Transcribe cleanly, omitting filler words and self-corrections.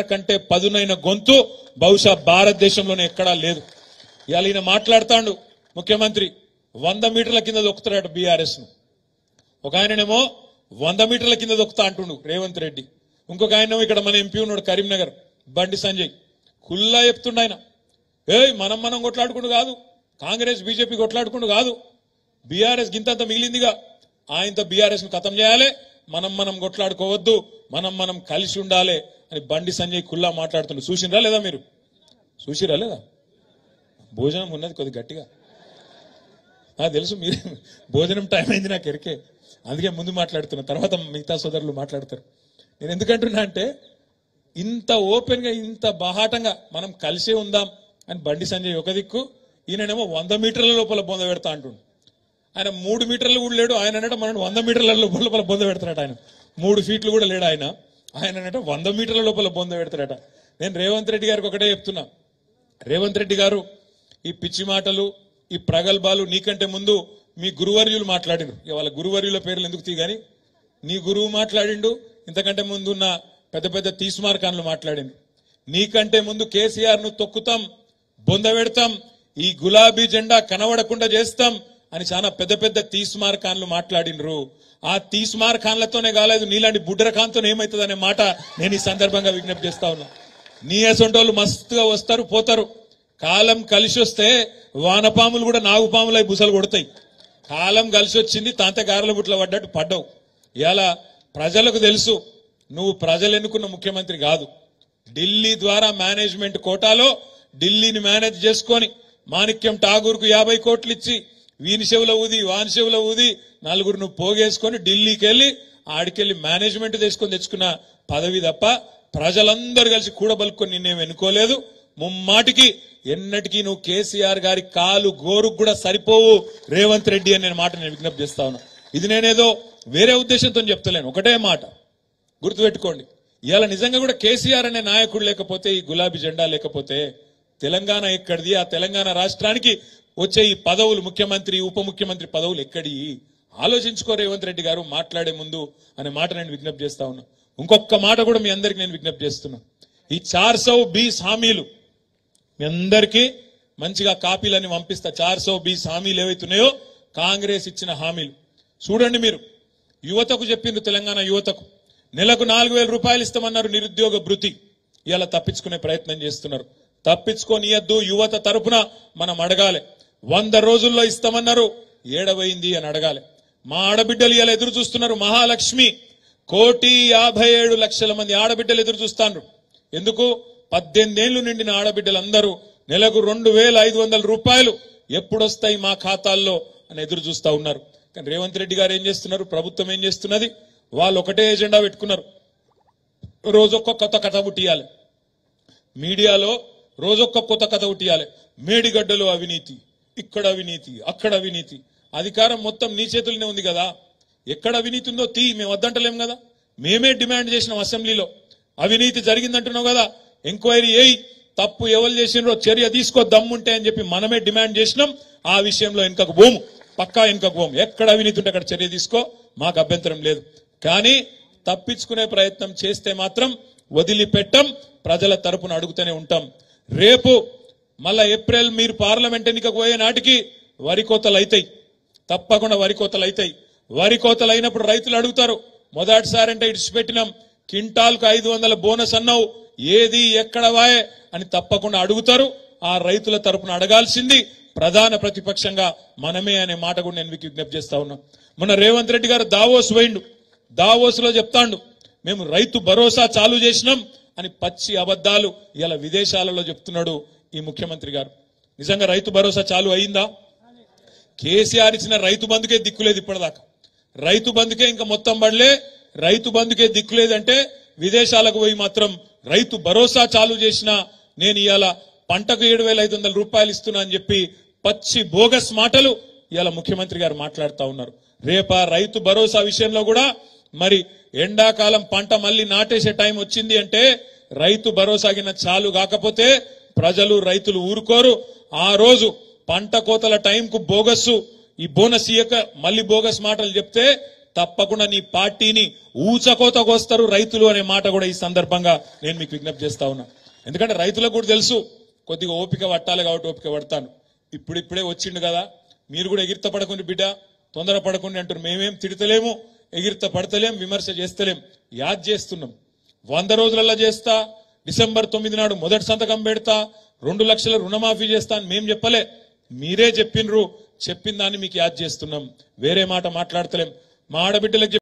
కంటే పదునైన గొంతు బహుశా భారతదేశంలోనే ఎక్కడా లేదు. ఇవాళ ఈయన మాట్లాడుతాడు ముఖ్యమంత్రి 100 మీటర్ల కింద దొక్కుతాడు బీఆర్ఎస్ ను. ఒక ఆయననేమో 100 మీటర్ల కింద దొక్కుతా అంటుండు రేవంత్ రెడ్డి. ఇంకొక ఆయనేమో ఇక్కడ మన ఎంపీ ఉన్నాడు కరీంనగర్ బండి సంజయ్ కుల్లా చెప్తుండ ఆయన మనం కొట్లాడుకుంటూ కాదు, కాంగ్రెస్ బీజేపీ కొట్లాడుకుంటూ కాదు, బీఆర్ఎస్ గింతంత మిగిలిందిగా ఆయనతో బీఆర్ఎస్ ను ఖతం చేయాలి, మనం కొట్లాడుకోవద్దు, మనం కలిసి ఉండాలి అని బండి సంజయ్ కుల్లా మాట్లాడుతుండ్రు. చూసినరా లేదా మీరు? చూసిరా లేదా? భోజనం ఉన్నది కొద్ది గట్టిగా నాకు తెలుసు, మీరు భోజనం టైం అయింది నాకు ఎరికే, అందుకే ముందు మాట్లాడుతున్నా, తర్వాత మిగతా సోదరులు మాట్లాడతారు. నేను ఎందుకంటున్నా అంటే ఇంత ఓపెన్ గా ఇంత బాహాటంగా మనం కలిసే ఉందాం అని బండి సంజయ్ ఒక దిక్కు, ఈయననేమో 100 మీటర్ల లోపల బొంద పెడతా అంటుండు. ఆయన 3 మీటర్లు కూడా లేడు, ఆయన అంటే మనం 100 మీటర్ల లోపల బొంద పెడతాడట. ఆయన 3 ఫీట్లు కూడా లేడు ఆయన అంటే 100 మీటర్ల లోపల బొంద పెడతాడట. నేను రేవంత్ రెడ్డి గారికి ఒకటే చెప్తున్నా, రేవంత్ రెడ్డి గారు ఈ పిచ్చి మాటలు ఈ ప్రగల్భాలు నీకంటే ముందు మీ గురువర్యులు మాట్లాడిండు. వాళ్ళ గురువర్యుల పేర్లు ఎందుకు తీగాని నీ గురువు మాట్లాడిండు, ఇంతకంటే ముందు ఉన్న పెద్ద పెద్ద తీస్మార్కాన్లు మాట్లాడిండు. నీకంటే ముందు కేసీఆర్ ను తొక్కుతాం, బొంద పెడతాం, ఈ గులాబీ జెండా కనబడకుండా చేస్తాం అని చాలా పెద్ద పెద్ద తీస్మార్కాన్లు మాట్లాడినరు. ఆ తీస్మార్కాన్లతోనే కాలేదు, నీలాంటి బుడ్డరకాంతో ఏమవుతుంది అనే మాట నేను ఈ సందర్భంగా విజ్ఞప్తి చేస్తా ఉన్నా. నీ అసొంటోళ్ళు మస్తుగా వస్తారు పోతారు, కాలం కలిసి వస్తే వానపాములు కూడా నాగుపాములై బుసలు కొడతాయి. కాలం కలిసి వచ్చింది, తాంతగారుల బుట్ల పడ్డట్టు పడ్డావు. ఇలా ప్రజలకు తెలుసు నువ్వు ప్రజలు ఎన్నుకున్న ముఖ్యమంత్రి కాదు. ఢిల్లీ ద్వారా మేనేజ్మెంట్ కోటాలో ఢిల్లీని మేనేజ్ చేసుకొని మాణిక్యం ఠాగూర్కు 50 కోట్లు ఇచ్చి వీని చెవుల ఊది వాని చెవుల ఊది నలుగురు నువ్వు పోగేసుకొని ఢిల్లీకి వెళ్ళి ఆడికెళ్ళి మేనేజ్మెంట్ తెచ్చుకున్న పదవి తప్ప ప్రజలందరూ కలిసి కూడబలుకొని నిన్నేం ఎన్నుకోలేదు. ముమ్మాటికి ఎన్నటికీ నువ్వు కేసీఆర్ గారి కాలు గోరుకు కూడా సరిపోవు రేవంత్ రెడ్డి అని మాట నేను విజ్ఞప్తి చేస్తా ఉన్నా. ఇది నేనేదో వేరే ఉద్దేశంతో చెప్తలేను, ఒకటే మాట గుర్తుపెట్టుకోండి. ఇవాళ నిజంగా కూడా కేసీఆర్ అనే నాయకుడు లేకపోతే, ఈ గులాబీ జెండా లేకపోతే తెలంగాణ ఎక్కడిది? ఆ తెలంగాణ రాష్ట్రానికి వచ్చే ఈ పదవులు, ముఖ్యమంత్రి ఉప ముఖ్యమంత్రి పదవులు ఎక్కడి? ఆలోచించుకో రేవంత్ రెడ్డి గారు మాట్లాడే ముందు అనే మాట నేను విజ్ఞప్తి చేస్తా ఉన్నా. ఇంకొక మాట కూడా మీ అందరికి నేను విజ్ఞప్తి చేస్తున్నా. ఈ 420 హామీలు మీ అందరికీ మంచిగా కాపీలన్నీ పంపిస్తా. 420 హామీలు ఏవైతున్నాయో కాంగ్రెస్ ఇచ్చిన హామీలు చూడండి. మీరు యువతకు చెప్పిండ్రు, తెలంగాణ యువతకు నెలకు 4,000 రూపాయలు ఇస్తామన్నారు నిరుద్యోగ భృతి. ఇలా తప్పించుకునే ప్రయత్నం చేస్తున్నారు. తప్పించుకోనియద్దు, యువత తరపున మనం అడగాలి. 100 రోజుల్లో ఇస్తామన్నారు, ఏడవైంది అని అడగాలి. మా ఆడబిడ్డలు ఇలా ఎదురు చూస్తున్నారు. మహాలక్ష్మి 1,57,00,000 మంది ఆడబిడ్డలు ఎదురు చూస్తాండ్రు. ఎందుకు? 18 ఏళ్లు నిండిన ఆడబిడ్డలందరూ నెలకు 2,500 రూపాయలు ఎప్పుడొస్తాయి మా ఖాతాల్లో అని ఎదురు చూస్తా ఉన్నారు. కానీ రేవంత్ రెడ్డి గారు ఏం చేస్తున్నారు, ప్రభుత్వం ఏం చేస్తున్నది, వాళ్ళు ఒకటే ఎజెండా పెట్టుకున్నారు. రోజొక్క కొత్త కథ పుట్టియాలి, మీడియాలో రోజొక్క కొత్త కథ పుట్టియాలి. మేడిగడ్డలో అవినీతి, ఇక్కడ అవినీతి, అక్కడ అవినీతి. అధికారం మొత్తం నీ చేతుల్లోనే ఉంది కదా, ఎక్కడ అవినీతి ఉందో తీ, మేము వద్దంటలేం కదా. మేమే డిమాండ్ చేసినాం అసెంబ్లీలో, అవినీతి జరిగిందంటున్నావు కదా, ఎంక్వైరీ చేయి, తప్పు ఎవరు చేసినో చర్య తీసుకో దమ్ముంటే అని చెప్పి మనమే డిమాండ్ చేసినాం. ఆ విషయంలో వెనుకకు పోము, పక్కా వెనుకకు పోము. ఎక్కడ అవినీతి ఉంటే అక్కడ చర్య తీసుకో, మాకు అభ్యంతరం లేదు. కానీ తప్పించుకునే ప్రయత్నం చేస్తే మాత్రం వదిలిపెట్టం, ప్రజల తరపున అడుగుతూనే ఉంటాం. రేపు మళ్ళా ఏప్రిల్ మీరు పార్లమెంట్ ఎన్నికకు పోయే నాటికి వరి కోతలు అవుతాయి, తప్పకుండా వరి కోతలు అవుతాయి. వరి కోతలు అయినప్పుడు రైతులు అడుగుతారు, మొదటిసారి అంటే ఇడిచిపెట్టినాం, క్వింటాల్కు 500 బోనస్ అన్నావు, ఏది ఎక్కడ వాయే అని తప్పకుండా అడుగుతారు. ఆ రైతుల తరపున అడగాల్సింది ప్రధాన ప్రతిపక్షంగా మనమే అనే మాట కూడా నేను మీకు విజ్ఞప్తి చేస్తా ఉన్నా. మొన్న రేవంత్ రెడ్డి గారు దావోస్ పోయిండు, దావోస్ లో చెప్తాండు మేము రైతు భరోసా చాలు చేసినాం అని పచ్చి అబద్ధాలు ఇలా విదేశాలలో చెప్తున్నాడు ఈ ముఖ్యమంత్రి గారు. నిజంగా రైతు భరోసా చాలు అయిందా? కేసీఆర్ ఇచ్చిన రైతు బంధుకే దిక్కులేదు ఇప్పటిదాకా, రైతు బంధుకే ఇంకా మొత్తం పడలే, రైతు బంధుకే దిక్కులేదంటే విదేశాలకు పోయి మాత్రం రైతు భరోసా చాలు చేసిన నేను ఇవాళ పంటకు 7,500 రూపాయలు ఇస్తున్నా అని చెప్పి పచ్చి బోగస్ మాటలు ఇవాళ ముఖ్యమంత్రి గారు మాట్లాడుతూ ఉన్నారు. రేపా రైతు భరోసా విషయంలో కూడా మరి ఎండాకాలం పంట మళ్ళీ నాటేసే టైం వచ్చింది అంటే రైతు భరోసా కింద చాలు కాకపోతే ప్రజలు రైతులు ఊరుకోరు. ఆ రోజు పంట కోతల టైంకు బోగస్సు ఈ బోనస్ ఇయ్యక మళ్ళీ బోగస్ మాటలు చెప్తే తప్పకుండా నీ పార్టీని ఊచకోతకు వస్తారు రైతులు అనే మాట కూడా ఈ సందర్భంగా నేను మీకు విజ్ఞప్తి చేస్తా ఉన్నా. ఎందుకంటే రైతులకు కూడా తెలుసు కొద్దిగా ఓపిక పట్టాలి కాబట్టి ఓపిక పడతాను. ఇప్పుడిప్పుడే వచ్చిండు కదా, మీరు కూడా ఎగిరిత పడకుండా బిడ్డ, తొందర పడకుండా అంటారు. మేమేం తిడతలేము, ఎగిరిత పడతలేం, విమర్శ చేస్తలేం, యాద్ చేస్తున్నాం. 100 రోజులలో చేస్తా, డిసెంబర్ 9 నాడు మొదటి సంతకం పెడతా, 2 లక్షల రుణమాఫీ చేస్తా అని మేం చెప్పలే, మీరే చెప్పినరు. చెప్పిన దాన్ని మీకు యాద్ చేస్తున్నాం, వేరే మాట మాట్లాడతలేం. మా ఆడబిడ్డలకు